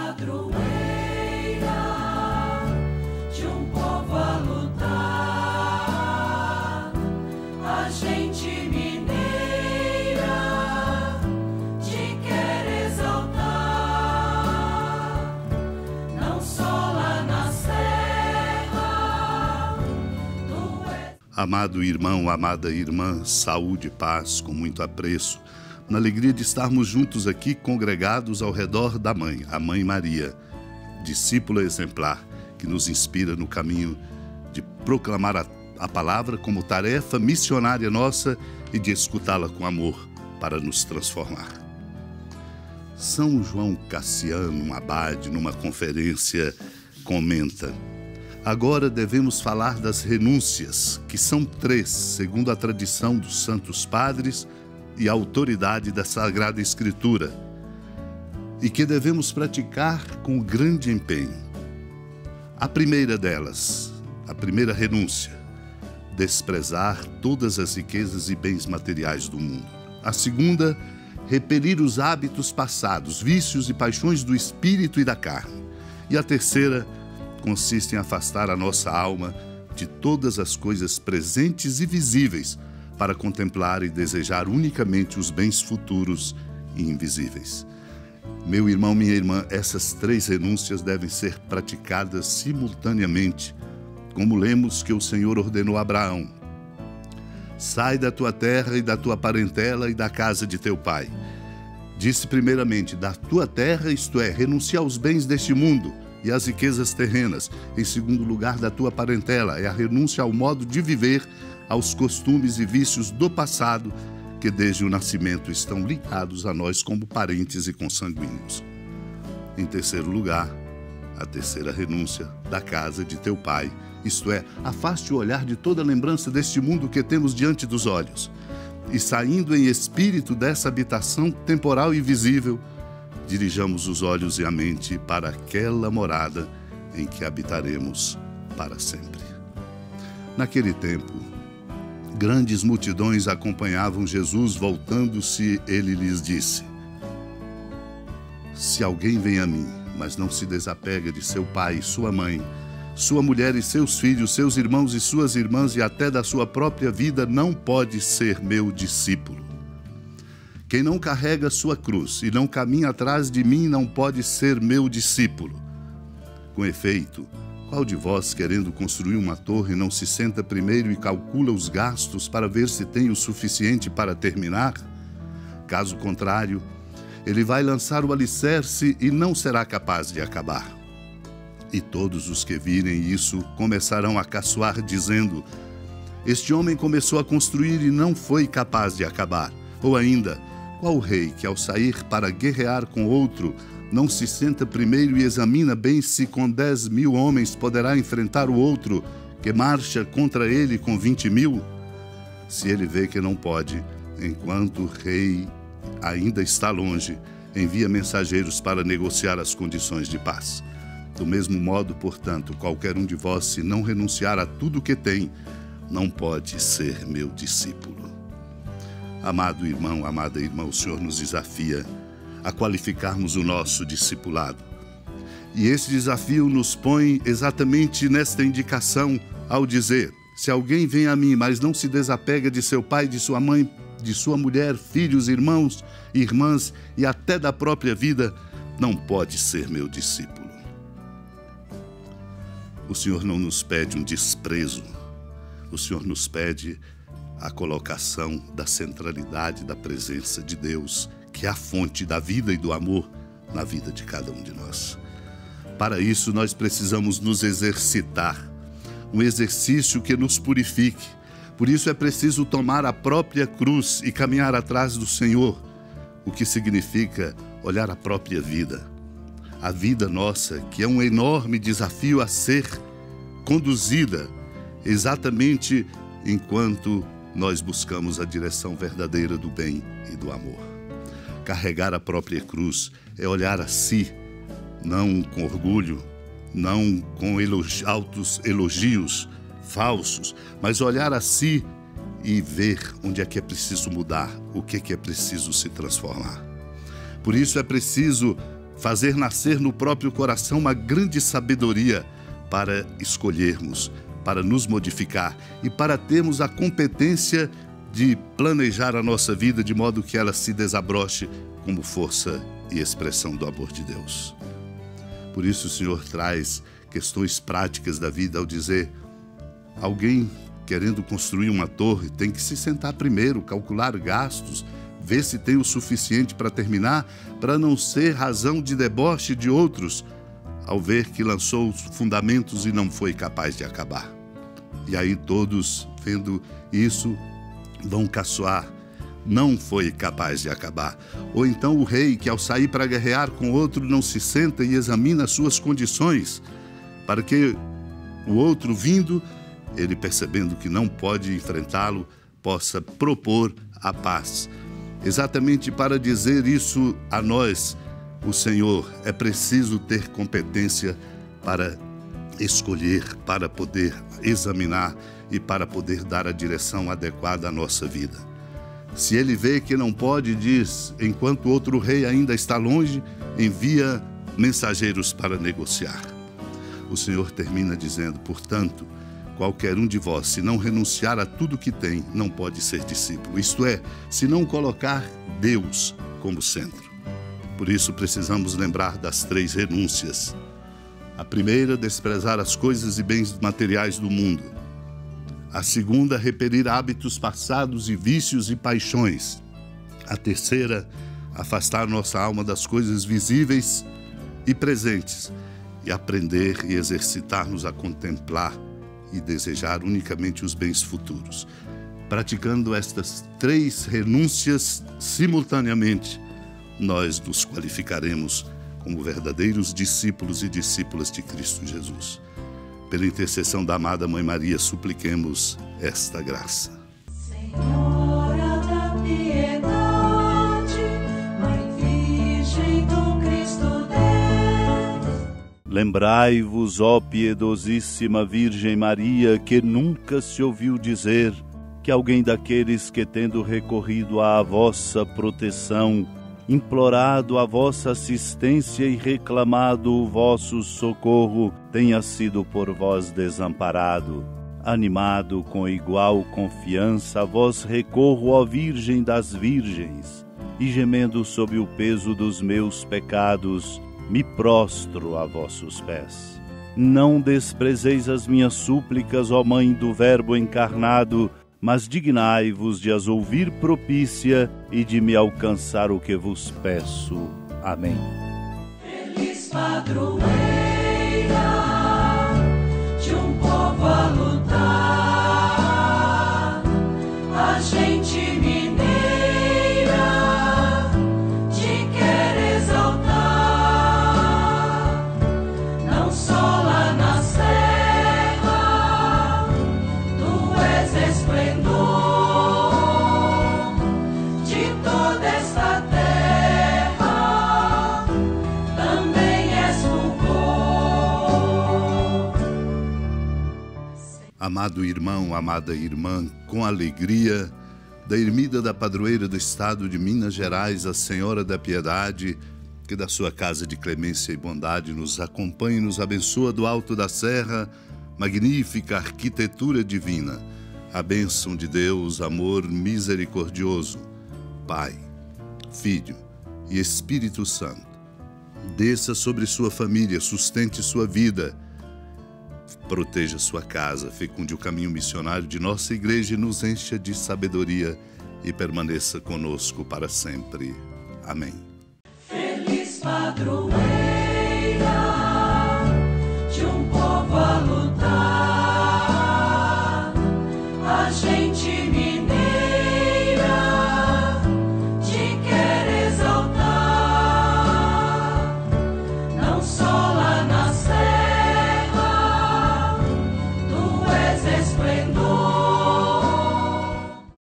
padroeira de um povo a lutar, a gente mineira te quer exaltar, não só lá na serra, tu és... Amado irmão, amada irmã, saúde e paz com muito apreço, na alegria de estarmos juntos aqui, congregados ao redor da Mãe, a Mãe Maria, discípula exemplar, que nos inspira no caminho de proclamar a palavra como tarefa missionária nossa e de escutá-la com amor para nos transformar. São João Cassiano, um abade, numa conferência, comenta: agora devemos falar das renúncias, que são 3, segundo a tradição dos santos padres e a autoridade da Sagrada Escritura, e que devemos praticar com grande empenho. A primeira delas, a primeira renúncia, desprezar todas as riquezas e bens materiais do mundo. A segunda, repelir os hábitos passados, vícios e paixões do espírito e da carne. E a terceira consiste em afastar a nossa alma de todas as coisas presentes e visíveis, para contemplar e desejar unicamente os bens futuros e invisíveis. Meu irmão, minha irmã, essas 3 renúncias devem ser praticadas simultaneamente, como lemos que o Senhor ordenou a Abraão: sai da tua terra e da tua parentela e da casa de teu pai. Disse primeiramente, da tua terra, isto é, renunciar aos bens deste mundo e às riquezas terrenas. Em segundo lugar, da tua parentela, é a renúncia ao modo de viver, aos costumes e vícios do passado, que desde o nascimento estão ligados a nós como parentes e consanguíneos. Em terceiro lugar, a terceira renúncia, da casa de teu pai, isto é, afaste o olhar de toda lembrança deste mundo que temos diante dos olhos, e saindo em espírito dessa habitação temporal e visível, dirijamos os olhos e a mente para aquela morada em que habitaremos para sempre. Naquele tempo, grandes multidões acompanhavam Jesus. Voltando-se, ele lhes disse: se alguém vem a mim, mas não se desapega de seu pai e sua mãe, sua mulher e seus filhos, seus irmãos e suas irmãs e até da sua própria vida, não pode ser meu discípulo. Quem não carrega sua cruz e não caminha atrás de mim não pode ser meu discípulo. Com efeito, qual de vós, querendo construir uma torre, não se senta primeiro e calcula os gastos para ver se tem o suficiente para terminar? Caso contrário, ele vai lançar o alicerce e não será capaz de acabar. E todos os que virem isso começarão a caçoar, dizendo: este homem começou a construir e não foi capaz de acabar. Ou ainda, qual rei que ao sair para guerrear com outro não se senta primeiro e examina bem se com 10.000 homens poderá enfrentar o outro que marcha contra ele com 20.000? Se ele vê que não pode, enquanto o rei ainda está longe, envia mensageiros para negociar as condições de paz. Do mesmo modo, portanto, qualquer um de vós, se não renunciar a tudo o que tem, não pode ser meu discípulo. Amado irmão, amada irmã, o Senhor nos desafia a qualificarmos o nosso discipulado. E esse desafio nos põe exatamente nesta indicação ao dizer: se alguém vem a mim, mas não se desapega de seu pai, de sua mãe, de sua mulher, filhos, irmãos, irmãs e até da própria vida, não pode ser meu discípulo. O Senhor não nos pede um desprezo, o Senhor nos pede a colocação da centralidade da presença de Deus, que é a fonte da vida e do amor na vida de cada um de nós. Para isso, nós precisamos nos exercitar, um exercício que nos purifique. Por isso é preciso tomar a própria cruz e caminhar atrás do Senhor, o que significa olhar a própria vida. A vida nossa, que é um enorme desafio a ser conduzida exatamente enquanto nós buscamos a direção verdadeira do bem e do amor. Carregar a própria cruz é olhar a si, não com orgulho, não com altos elogios falsos, mas olhar a si e ver onde é que é preciso mudar, o que é preciso se transformar. Por isso é preciso fazer nascer no próprio coração uma grande sabedoria para escolhermos, para nos modificar e para termos a competência de planejar a nossa vida de modo que ela se desabroche como força e expressão do amor de Deus. Por isso o Senhor traz questões práticas da vida ao dizer: alguém querendo construir uma torre tem que se sentar primeiro, calcular gastos, ver se tem o suficiente para terminar, para não ser razão de deboche de outros ao ver que lançou os fundamentos e não foi capaz de acabar. E aí todos, vendo isso, vão caçoar. Não foi capaz de acabar. Ou então o rei, que ao sair para guerrear com outro, não se senta e examina as suas condições, para que o outro vindo, ele percebendo que não pode enfrentá-lo, possa propor a paz. Exatamente para dizer isso a nós, o Senhor, é preciso ter competência para escolher, para poder examinar e para poder dar a direção adequada à nossa vida. Se ele vê que não pode, diz, enquanto outro rei ainda está longe, envia mensageiros para negociar. O Senhor termina dizendo: portanto, qualquer um de vós, se não renunciar a tudo que tem, não pode ser discípulo. Isto é, se não colocar Deus como centro. Por isso precisamos lembrar das 3 renúncias. A primeira, desprezar as coisas e bens materiais do mundo. A segunda, repelir hábitos passados e vícios e paixões. A terceira, afastar nossa alma das coisas visíveis e presentes e aprender e exercitar-nos a contemplar e desejar unicamente os bens futuros. Praticando estas 3 renúncias simultaneamente, nós nos qualificaremos como verdadeiros discípulos e discípulas de Cristo Jesus. Pela intercessão da amada Mãe Maria, supliquemos esta graça. Senhora da piedade, Mãe Virgem do Cristo Deus. Lembrai-vos, ó piedosíssima Virgem Maria, que nunca se ouviu dizer que alguém daqueles que, tendo recorrido à vossa proteção, implorado a vossa assistência e reclamado o vosso socorro, tenha sido por vós desamparado. Animado com igual confiança, a vós recorro, ó Virgem das Virgens, e gemendo sob o peso dos meus pecados, me prostro a vossos pés. Não desprezeis as minhas súplicas, ó Mãe do Verbo encarnado, mas dignai-vos de as ouvir propícia e de me alcançar o que vos peço. Amém. Feliz padroeira de um povo a lutar, a gente mineira te quer exaltar, não só lá na serra, tu és esplendor de toda esta terra, também és fulgor. Amado irmão, amada irmã, com alegria, da ermida da padroeira do estado de Minas Gerais, a Senhora da Piedade, que da sua casa de clemência e bondade nos acompanhe e nos abençoa do alto da serra, magnífica arquitetura divina, a bênção de Deus, amor misericordioso, Pai, Filho e Espírito Santo, desça sobre sua família, sustente sua vida, proteja sua casa, fecunde o caminho missionário de nossa igreja e nos encha de sabedoria e permaneça conosco para sempre. Amém. Feliz padroeira